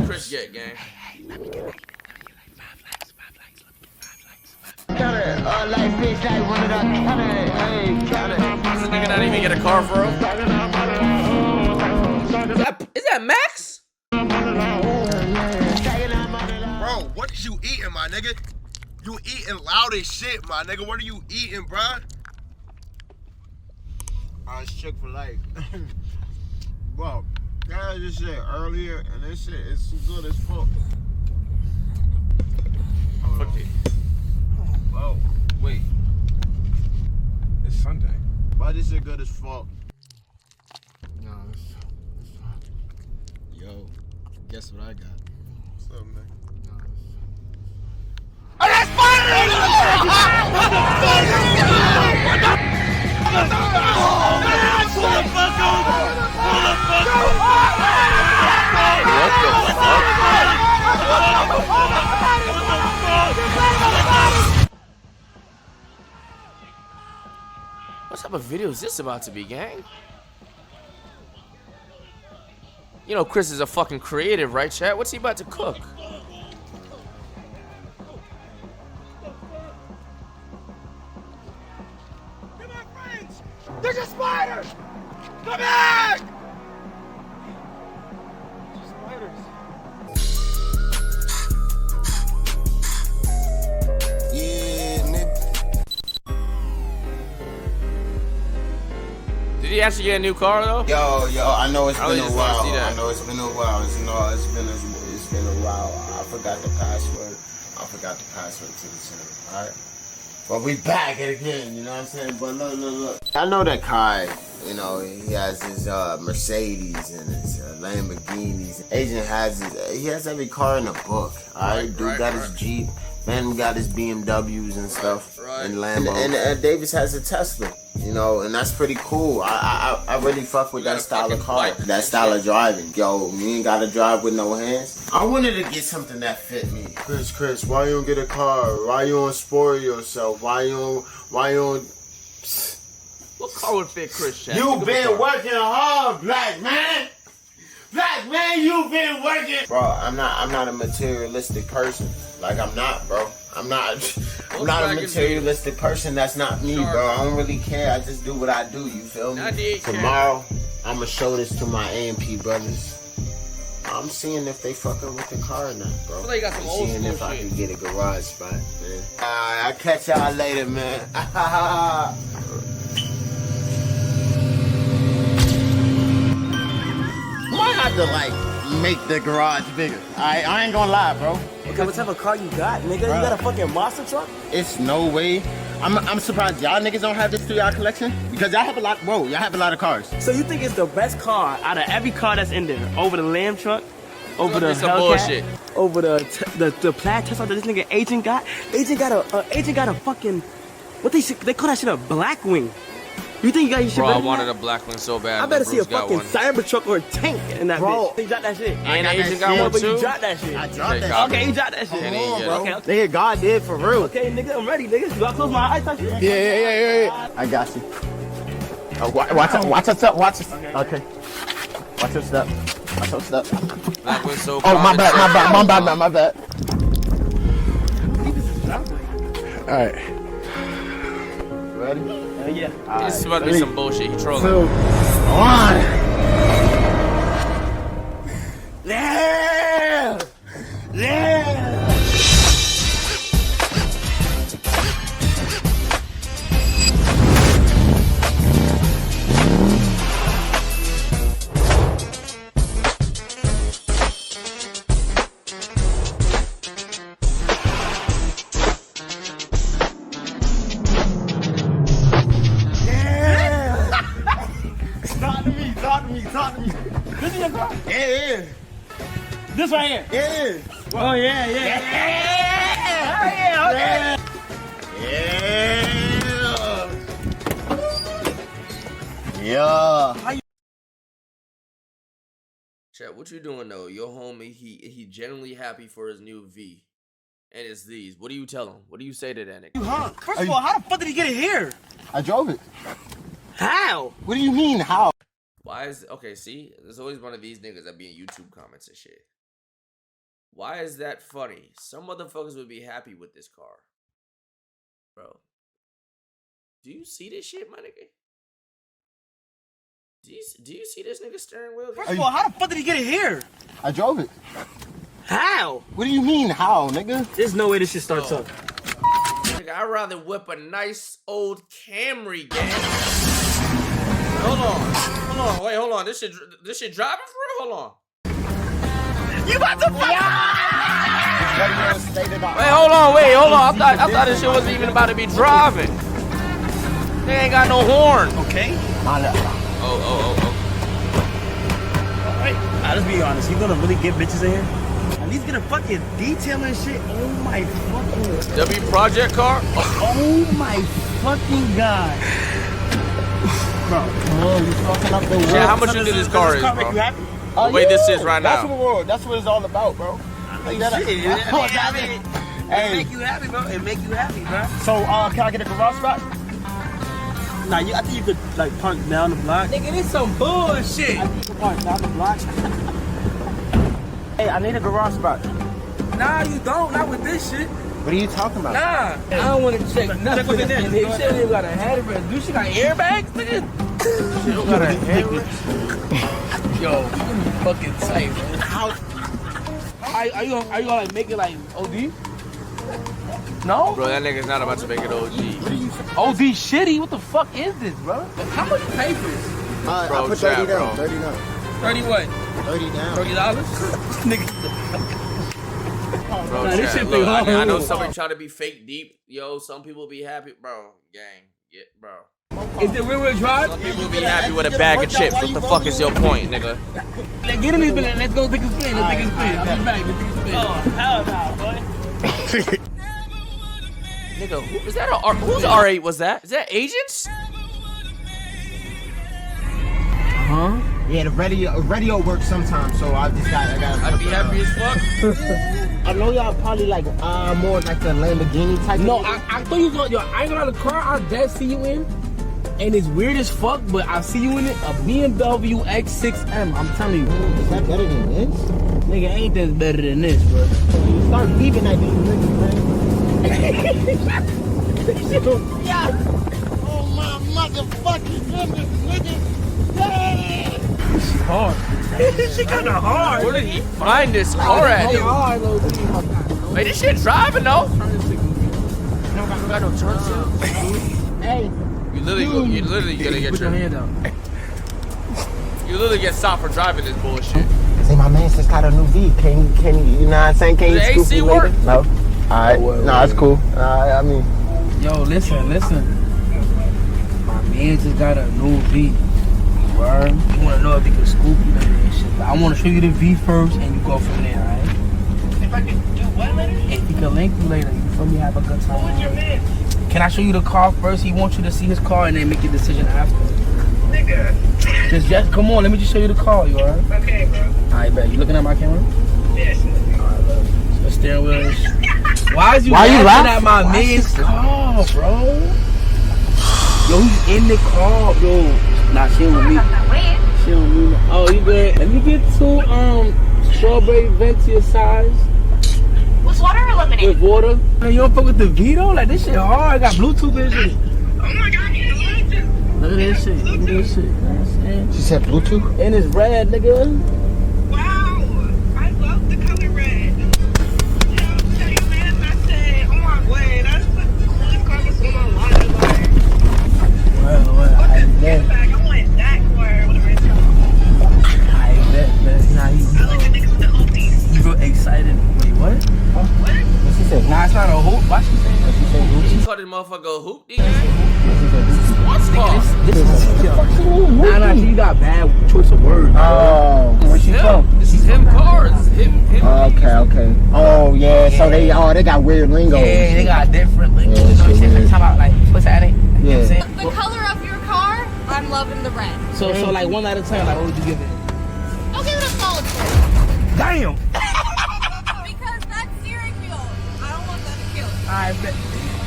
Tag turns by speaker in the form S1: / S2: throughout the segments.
S1: Chris get, gang?
S2: Hey, let me get like 5 likes.
S3: Count it, like bitch, like one of them. Count it, hey, count it.
S1: Does this nigga not even get a car for him? Is that Max?
S4: Bro, what is you eating, my nigga? You eating loud as shit, my nigga. What are you eating, bro?
S5: It's Chick-fil-A. Bro, I had this shit earlier, and this shit is good as fuck.
S1: Fuck it.
S5: Oh,
S4: Wait. It's Sunday.
S5: but this shit good as fuck.
S4: No, it's fine.
S5: Yo, guess what I got?
S4: What's up, man?
S1: What type of video is this about to be, gang? You know Chris is a fucking creative, right, chat? What's he about to cook?
S4: There's a spider! Come back!
S5: Yeah, nigga.
S1: Did he actually get a new car though?
S5: Yo, I know it's
S1: I
S5: been
S1: really
S5: a
S1: just wanna
S5: while.
S1: see that.
S5: I know it's been a while. It's been a while. I forgot the password. To the channel. All right. But we back at it again, you know what I'm saying? But look. I know that Kai, you know, he has his Mercedes and his Lamborghinis. Agent has he has every car in the book, alright? Dude got his Jeep, Phantom got his BMWs and stuff, and Lambo. And Davis has a Tesla, you know, and that's pretty cool. I really fuck with that style of car, that style of driving. Yo, you ain't gotta drive with no hands. I wanted to get something that fit me. Chris, why you don't get a car? Why you don't spoil yourself? Why you don't...
S1: What car would fit Chris, chat?
S5: You been working hard, black man. Black man, you been working. Bro, I'm not a materialistic person. Like, I'm not, bro. I'm not a materialistic person. That's not me, bro. I don't really care. I just do what I do. You feel me? Tomorrow, I'm gonna show this to my AMP brothers. I'm seeing if they fucking with the car or not, bro.
S1: I feel like you got some old
S5: Seeing
S1: school
S5: if I
S1: shit.
S5: can get a garage spot, man. I'll catch y'all later, man. Might have to like make the garage bigger. I ain't gonna lie, bro.
S2: Okay, what type of car you got, nigga? You got a fucking monster truck?
S5: It's no way. I'm surprised y'all niggas don't have this through y'all collection because y'all have a lot. Whoa, y'all have a lot of cars.
S2: So you think it's the best car out of every car that's in there? Over the Lamb truck? Over the
S1: some
S2: Hellcat?
S1: bullshit.
S2: Over the plaid Tesla that this nigga Agent got? Agent got a fucking, what they call that shit, a Blackwing. You think you got your shit
S1: Bro, I
S2: better than
S1: wanted
S2: that?
S1: a black one so bad.
S2: I better see a
S1: Bruce got
S2: fucking
S1: one.
S2: Cybertruck or a tank in that
S5: Bro.
S2: bitch. You dropped that shit.
S1: And
S5: got
S1: Agent
S5: that
S1: got
S5: shit.
S1: one
S2: But you
S1: too.
S2: dropped that shit.
S5: I dropped
S1: Okay,
S5: that.
S1: copy.
S2: Okay, you dropped that shit.
S1: Come on, bro.
S2: Okay.
S5: Nigga, God did for real.
S2: Okay, nigga, I'm ready, nigga. Do I close my eyes? Touch you?
S5: Yeah. I got you. Watch your step. Okay. Watch your step.
S1: Black one so
S5: Oh, my
S1: common.
S5: bad. All right. Ready?
S2: Yeah.
S1: This is about to be some bullshit. He trolling.
S5: 2, 1.
S2: Yeah! Yeah!
S5: Talk to me.
S2: This is your car?
S5: Yeah.
S2: This right here?
S5: Yeah.
S2: Oh, yeah.
S5: Yeah.
S1: Chat, what you doing though? Your homie, he genuinely happy for his new V. And it's these. What do you tell him? What do you say to that nigga?
S2: Huh? First of all, how the fuck did he get it here?
S5: I drove it.
S2: How?
S5: What do you mean, how?
S1: Why is okay, see? There's always one of these niggas that be in YouTube comments and shit. Why is that funny? Some motherfuckers would be happy with this car. Bro. Do you see this shit, my nigga? Do you see this nigga steering wheel?
S2: First of all, how the fuck did he get it here?
S5: I drove it.
S2: How?
S5: What do you mean, how, nigga?
S2: There's no way this shit starts up.
S1: Nigga, I'd rather whip a nice old Camry, gang. Hold on. Wait, hold on. This shit driving for real? Hold on.
S2: You about to fuck?
S1: Wait, hold on. I thought this shit wasn't even about to be driving. They ain't got no horn.
S2: Okay.
S1: Oh.
S2: Alright, let's be honest. You gonna really get bitches in here? At least get a fucking detail and shit. Oh my fucking.
S1: W Project car?
S2: Oh my fucking god. Bro, you fucking up the world.
S1: Yeah, how much you think this car is, bro?
S2: Make you happy?
S1: The way this is right
S5: That's
S1: now.
S5: That's what it's all about, bro.
S2: It
S5: Hey.
S2: make you happy, bro. It make you happy, bro.
S5: So, can I get a garage spot?
S2: Nah, I think you could like park down the block. Nigga, this some bullshit. I think you could park down the block.
S5: Hey, I need a garage spot.
S2: Nah, you don't. Not with this shit.
S5: What are you talking about?
S2: Nah, I don't want to check nothing. Check with this. She don't even got a handbrake. Do she got airbags, nigga? She don't got a handbrake. Yo, you fucking tight, man. How? Are you gonna like make it like OD? No?
S1: Bro, that nigga's not about to make it OG.
S2: OD shitty? What the fuck is this, bro? How much you pay for this?
S1: Bro,
S5: I put 30
S1: bro.
S5: down. 30 down.
S2: 30 what?
S5: 30 down.
S2: $30? Nigga.
S1: Bro,
S2: Nah, this
S1: chat,
S2: shit
S1: look,
S2: be hard.
S1: I know somebody trying to be fake deep. Yo, some people be happy. Bro, gang. Yeah, bro.
S2: Is it real drive?
S1: Some people be happy with a bag of chips. What the fuck is your point, nigga?
S2: Like, get in this building. Let's go take a spin. Let's take a spin. I'll be back. Let's take a spin. Oh, hell no, boy.
S1: Nigga, who, is that a, whose R8 was that? Is that Agents?
S2: Huh?
S5: Yeah, the radio works sometimes, so I got.
S1: I'd be happy as fuck.
S5: I know y'all probably like more like the Lamborghini type.
S2: No, I thought you was going. Yo, I ain't gonna lie, the car I dead see you in, and it's weird as fuck, but I see you in it, a BMW X6M. I'm telling you.
S5: Is that better than this?
S2: Nigga, ain't this better than this, bro?
S5: You start leaving like these niggas, man.
S2: Yeah.
S5: Oh my motherfucking goodness, nigga. Yeah.
S2: She hard. She kinda hard.
S1: Where did he find this car at?
S2: Hard, though.
S1: Wait, this shit driving though? You don't got no turn signals?
S5: Hey.
S1: You literally gonna get
S2: Put your hand out.
S1: You literally get stopped for driving this bullshit.
S5: Say my man just got a new V. Can you know what I'm saying? Can you
S1: Does the
S5: scoop
S1: AC
S5: me
S1: work?
S5: later? No. Alright. No, it's cool. I mean.
S2: Yo, listen. My man just got a new V. Word. You wanna know if he can scoop you later and shit. But I wanna show you the V first and you go from there, alright? If I can do what later? If he can link you later, you feel me? Have a good time. Who's your man? Can I show you the car first? He wants you to see his car and then make your decision after. Nigga. Just come on, let me just show you the car, you alright? Okay, bro. Alright, bet. You looking at my camera? Yes. Alright, bro. So the steering wheel is... Why you laughing at my man's car, bro? Yo, he's in the car, bro. Nah, she don't me. She don't me. Oh, you good? Let me get two strawberry Ventia size.
S6: Was water or lemonade?
S2: With water. Man, you don't fuck with the Vito? Like, this shit hard. I got Bluetooth and shit.
S6: Oh my god, you Bluetooth.
S2: Look at this shit. Look at this shit. You know what I'm saying?
S5: She said Bluetooth?
S2: And it's red, nigga.
S6: Wow, I love the color red. Tell your man I said, oh my way, that's the coolest car that's on my line.
S2: Well, I bet.
S6: Back. I want that car with a red top.
S2: I bet. Nah,
S6: I like the niggas with the hoodies.
S2: you real excited. Wait, what?
S6: What?
S5: What she said?
S2: Nah, it's not a hoop. Why she saying that?
S5: She said
S1: You
S5: Gucci.
S1: call this motherfucker a hoop, nigga? What's called?
S2: This is Nah, she got bad choice of words.
S5: Oh.
S2: Where she from?
S1: This is him cars. Him.
S5: Okay. Oh yeah. So they got weird lingo.
S2: Yeah, they got different lingo.
S5: Yeah,
S2: You know what I'm
S5: shit
S2: saying?
S5: weird.
S2: Talk about like, what's that? You know what I'm
S5: Yeah.
S2: saying?
S7: The color of your car, I'm loving the red.
S2: So like 1 out of 10, like what would you give it?
S7: I'll give it a solid 4.
S2: Damn!
S7: Because that steering wheel, I don't want that to kill.
S2: I bet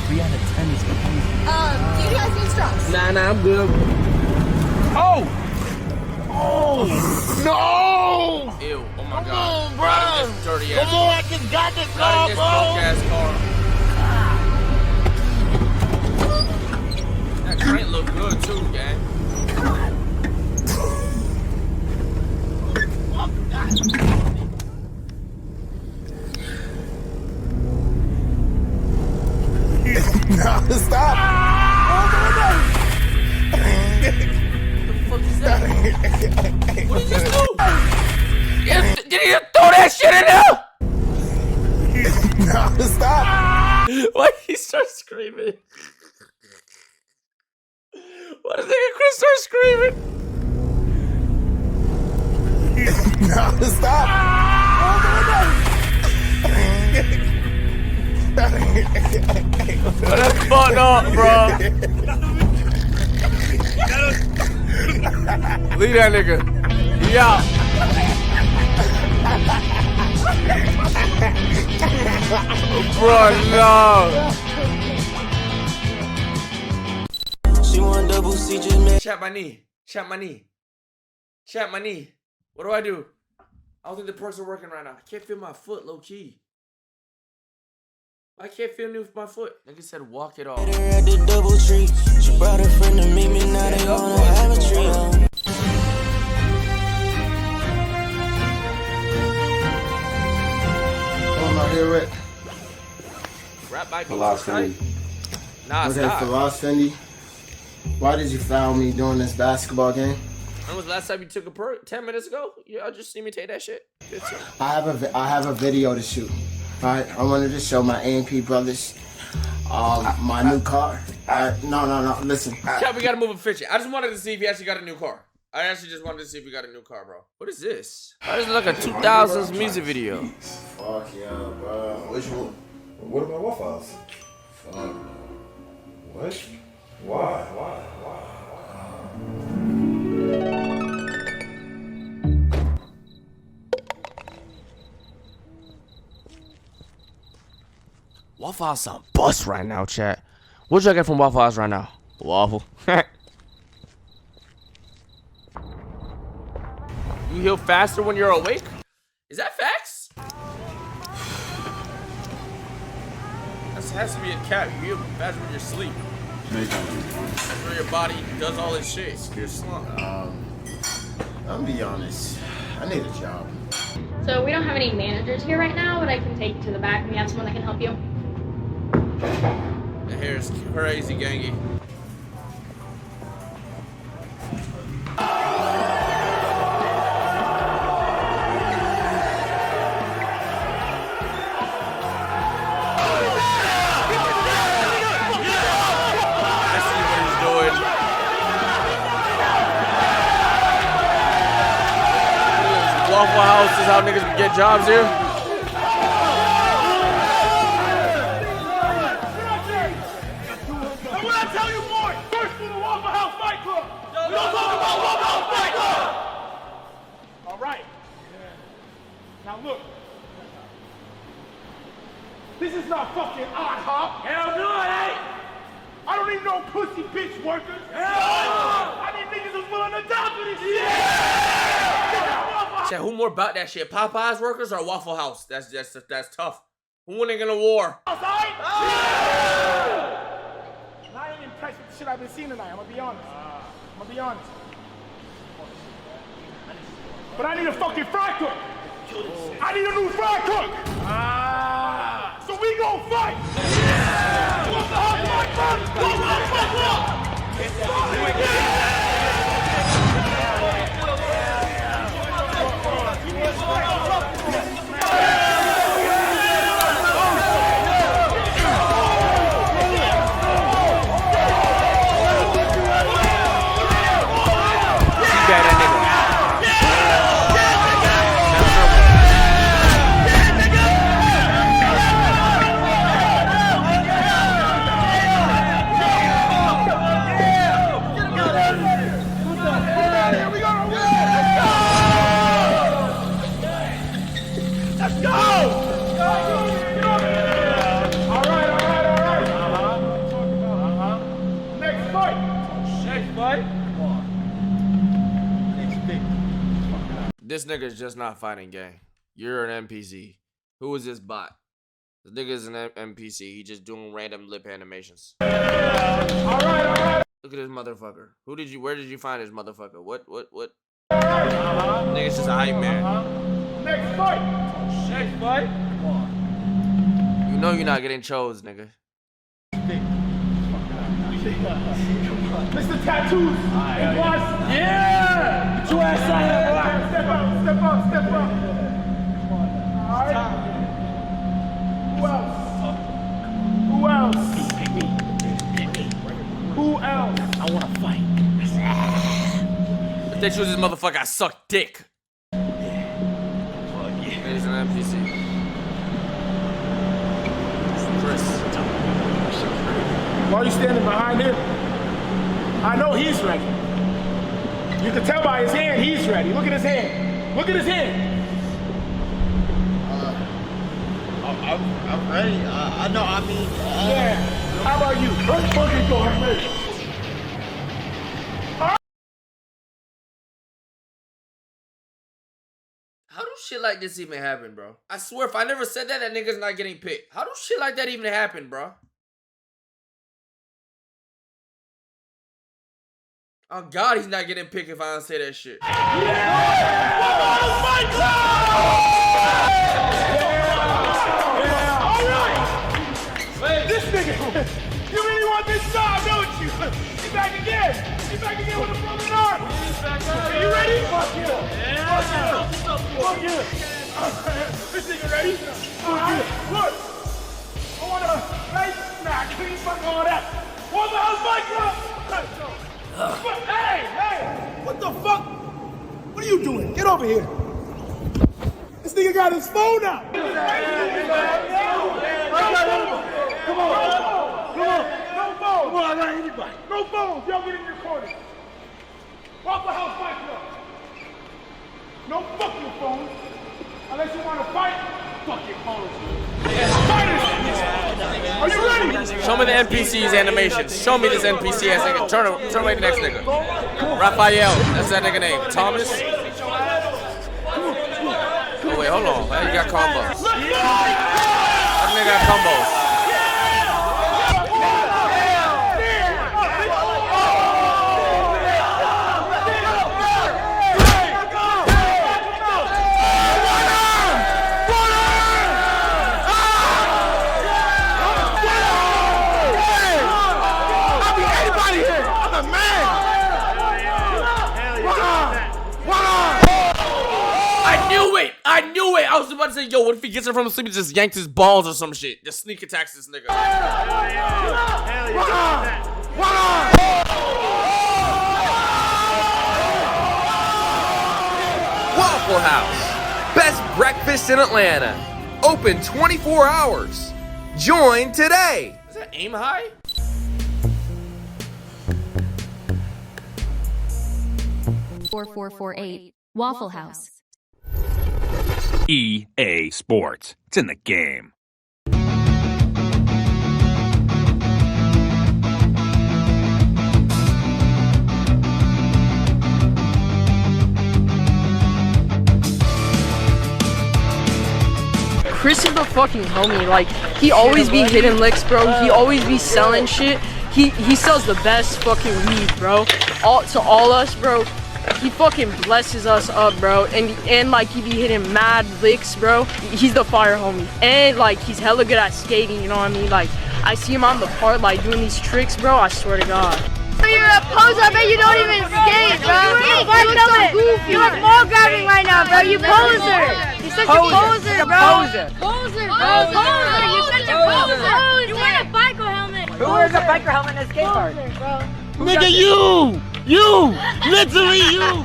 S2: 3 out of 10 is crazy.
S7: Do you guys need straps?
S2: Nah, I'm good. Oh!
S5: No!
S1: Ew. Oh my
S5: Come
S1: god.
S5: on, bro.
S1: Out of this dirty ass.
S5: Come on,
S3: fucking got the
S1: Not
S3: car,
S1: in this
S3: bro.
S1: broke-ass car. That crate look good too, gang.
S5: No, stop.
S1: What is that? What did you just do? Did you throw that shit in there?
S5: No, stop.
S1: Why he start screaming? Why does nigga Chris start screaming?
S5: No, stop.
S1: That's fucked up, bro. Leave that nigga. He out. Bro, no.
S8: She want double C, just make
S1: Chat my knee. Chat my knee. Chat my knee. What do I do? I don't think the perks are working right now. I can't feel my foot, low key. I can't feel my foot. Nigga said walk it off.
S8: her at the double tree. She brought her friend to meet me, now they wanna have a trio.
S5: Oh, no, hear it.
S1: Rap might be
S5: Lost
S1: tight.
S5: Fendi.
S1: Nah, it's
S5: Okay,
S1: not.
S5: for Lost Fendi. Why did you foul me during this basketball game?
S1: When was the last time you took a perk? 10 minutes ago? Y'all just see me take that shit? 15.
S5: I have a video to shoot. Alright, I wanted to show my A&P brothers my new car. No, listen.
S1: Yeah, we gotta move a picture. I just wanted to see if he actually got a new car. I actually just wanted to see if he got a new car, bro. What is this? Why does it look like a 2000s music video?
S5: Fuck yeah, bro.
S9: Which one? What about Waffle House?
S5: Fuck.
S9: What? Why?
S1: Waffle House on bus right now, chat. What y'all get from Waffle House right now? Waffle. You heal faster when you're awake? Is that facts? That has to be a cap. You heal faster when you're asleep. That's where your body does all this shit. You're slump.
S5: I'm be honest. I need a job.
S10: So we don't have any managers here right now, but I can take you to the back and we have someone that can help you.
S1: The hair is crazy, gangy. Waffle House is how niggas can get jobs here.
S3: And when I tell you more, first to the Waffle House Fight Club. We don't talk about Waffle House Fight Club. All right. Now look. This is not fucking odd hop. Hell no, it ain't. I don't even know pussy bitch workers. Hell no. I need niggas who's willing to die for this shit.
S1: Chat, who more about that shit? Popeyes workers or Waffle House? That's tough. Who winning in a war?
S3: I ain't impressed with the shit I've been seeing tonight. I'm gonna be honest. But I need a fucking fry cook. I need a new fry cook. So we gon' fight. What the hell, fight, fight,
S1: This nigga's just not fighting, gang. You're an NPC. Who is this bot? The nigga is an NPC. He just doing random lip animations.
S3: All right.
S1: Look at this motherfucker. Where did you find this motherfucker? What?
S3: Nigga's
S1: just a hype man.
S3: Next fight. Come on.
S1: You know you're not getting chose, nigga.
S3: Mr. Tattoos. Yeah. Get your ass out here. Step up. All right. Who else? I want to fight.
S1: If they choose this motherfucker, I suck dick. He's an NPC. Chris.
S3: Why are you standing behind him? I know he's ready. You can tell by his hand he's ready. Look at his hand.
S5: I'm ready.
S3: Yeah. How about you? Let's fucking go. I'm ready.
S1: How do shit like this even happen, bro? I swear, if I never said that, that nigga's not getting picked. How do shit like that even happen, bro? Oh God, he's not getting picked if I don't say that shit.
S3: This nigga, you really want this job, don't you? He back again with a broken arm. Are you ready? Fuck yeah. Fuck yeah. This nigga ready? Look, I want a nice snack. Clean fuck all that. What the hell's my club? Hey! What the fuck? What are you doing? Get over here. This nigga got his phone out. Come on, I got anybody. No phones. Y'all get in your corner. Waffle House Fight Club. No fucking phones. Unless you want to fight, fucking phones. Fighters! Are you ready?
S1: Show me the NPC's animations. Show me this NPC ass nigga. Turn away the next nigga. Raphael. That's that nigga name. Thomas. Oh wait, hold on. You got combos. That nigga got combos. I knew it! I was about to say, yo, what if he gets it from sleep and just yanked his balls or some shit? Just sneak attacks this nigga.
S11: Waffle House. Best breakfast in Atlanta. Open 24 hours. Join today.
S1: Is that aim high?
S12: $4,448 Waffle House.
S13: EA Sports. It's in the game.
S2: Chris is the fucking homie. Like, he always be hitting licks, bro. He always be selling shit. He sells the best fucking weed, bro. All us, bro. He fucking blesses us up, bro, and like he be hitting mad licks, bro. He's the fire homie, and like he's hella good at skating. You know what I mean? Like I see him on the part, like doing these tricks, bro. I swear to God.
S14: You're a poser, I bet you don't even skate, bro. You look so goofy. You look more grabbing right now, bro. You poser. You're such a poser, bro. Poser, poser. You're such a poser. You wear a biker helmet.
S15: Who wears a biker helmet in a skate park?
S3: Nigga, you! Literally you!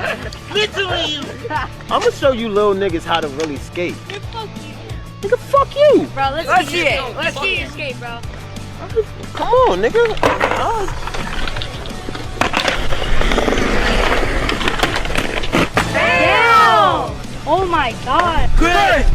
S5: I'ma show you little niggas how to really skate.
S14: Fuck you.
S5: Nigga, fuck you!
S14: Bro, let's see it. Let's see you skate, bro.
S5: Come on, nigga.
S14: Damn! Oh my God.
S3: Great!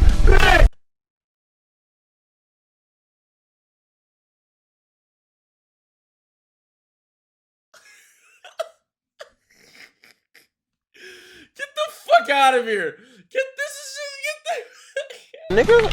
S1: Get the fuck out of here! Get the
S5: Nigga.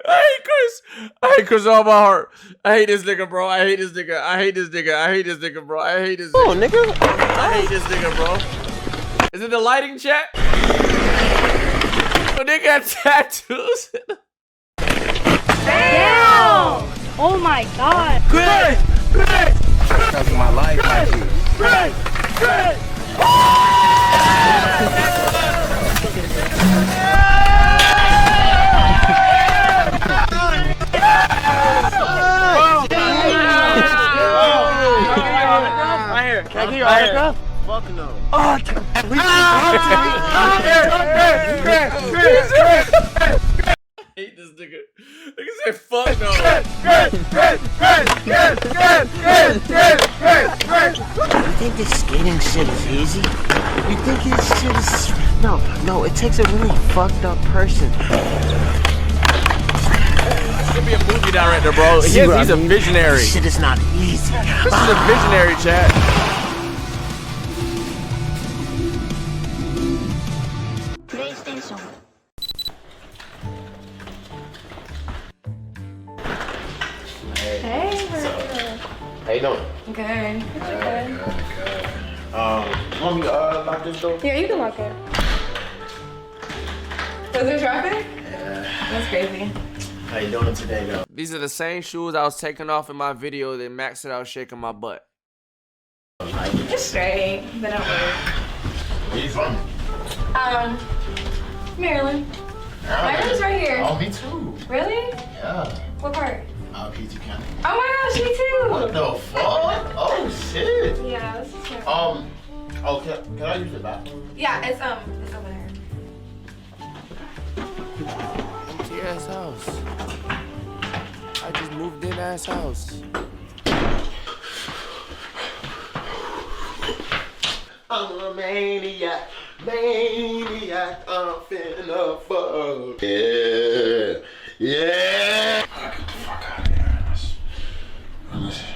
S1: I hate Chris all my heart. I hate this nigga, bro. I hate this nigga. I hate this nigga. I hate this nigga, bro. I hate this nigga.
S5: Oh, nigga.
S1: I hate this nigga, bro. Is it the lighting, chat? Oh, they got tattoos.
S14: Damn! Oh my god.
S2: Great! That's my life, my G.
S3: Great!
S2: Can I get your autograph?
S5: Fuck no.
S2: Oh,
S1: I hate this nigga. Nigga said fuck no.
S5: You think this skating shit is easy? You think this shit is... No, it takes a really fucked up person.
S1: This could be a movie director, bro. He's a visionary.
S5: This shit is not easy.
S1: This is a visionary, chat.
S14: PlayStation. Hey,
S5: How you doing?
S14: good.
S5: Good. Want me to lock this door?
S14: Yeah, you can lock it. Was there traffic?
S5: Yeah.
S14: That's crazy.
S5: How you doing today, though?
S1: These are the same shoes I was taking off in my video that Max said I was shaking my butt.
S14: It's straight. They don't work.
S5: Where you from?
S14: Maryland. Maryland's right here.
S5: Oh, me too.
S14: Really?
S5: Yeah.
S14: What part?
S5: PG County.
S14: Oh my gosh, me too.
S5: What the fuck? Oh, shit.
S14: Yeah, this is good.
S5: Oh, can I use the bathroom?
S14: Yeah, it's over there.
S1: Empty ass house. I just moved in ass house.
S5: I'm a maniac, I'm finna fuck. Yeah.
S9: Get the fuck out of here. Listen.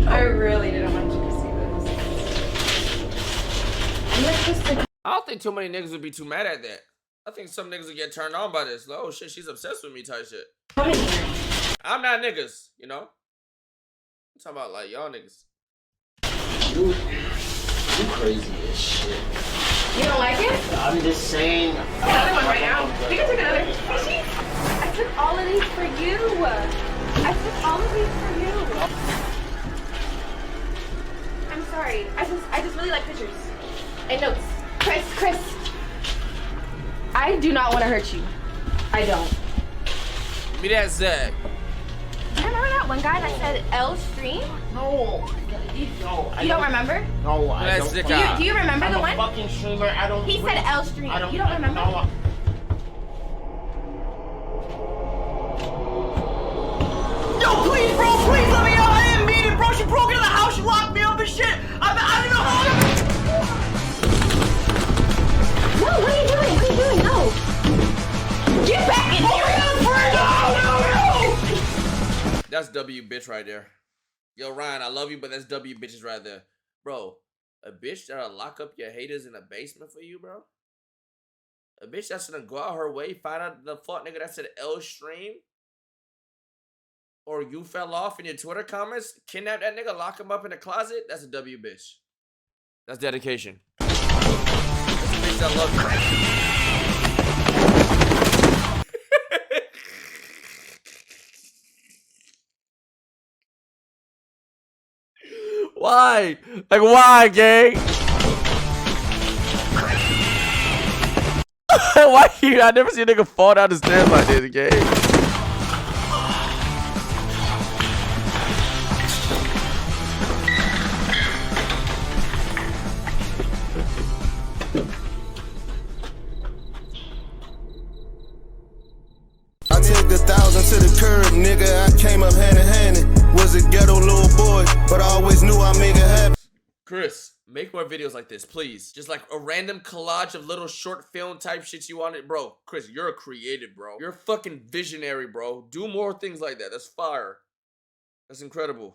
S14: I really didn't want you to see this.
S1: I don't think too many niggas would be too mad at that. I think some niggas would get turned on by this. Like, oh shit, she's obsessed with me type shit. I'm not niggas, you know? I'm talking about like y'all niggas.
S5: You crazy as shit.
S14: You don't like it?
S5: I'm just saying.
S14: Another one right now. You can take another. I took all of these for you. I took all of these for you. I'm sorry. I just really like pictures and notes. Chris. I do not want to hurt you. I don't.
S1: Give me that Zach.
S14: Do you remember that one guy that said L Stream?
S5: No.
S14: You don't remember?
S5: No, I don't.
S14: Do you remember the one?
S5: I'm a fucking streamer. I don't.
S14: He said L Stream. You don't remember?
S5: No,
S15: Yo, please, bro, please let me out. I didn't mean it, bro. She broke into the house. She locked me up and shit. I don't know how to...
S14: No, what are you doing? What are you doing? No. Get back in here. No.
S1: That's W bitch right there. Yo, Ryan, I love you, but that's W bitches right there. Bro, a bitch that'll lock up your haters in a basement for you, bro? A bitch that's gonna go out her way, find out the fuck nigga that said L Stream? Or you fell off in your Twitter comments, kidnap that nigga, lock him up in the closet? That's a W bitch. That's dedication. That's a bitch that loves you. Why? Like, why, gang? Why you? I never seen a nigga fall down the stairs like this, gang.
S5: came up hand in hand and was a ghetto little boy, but I always knew I'd make it happen.
S1: Chris, make more videos like this, please. Just like a random collage of little short film type shits you wanted. Bro, Chris, you're a creative, bro. You're a fucking visionary, bro. Do more things like that. That's fire. That's incredible.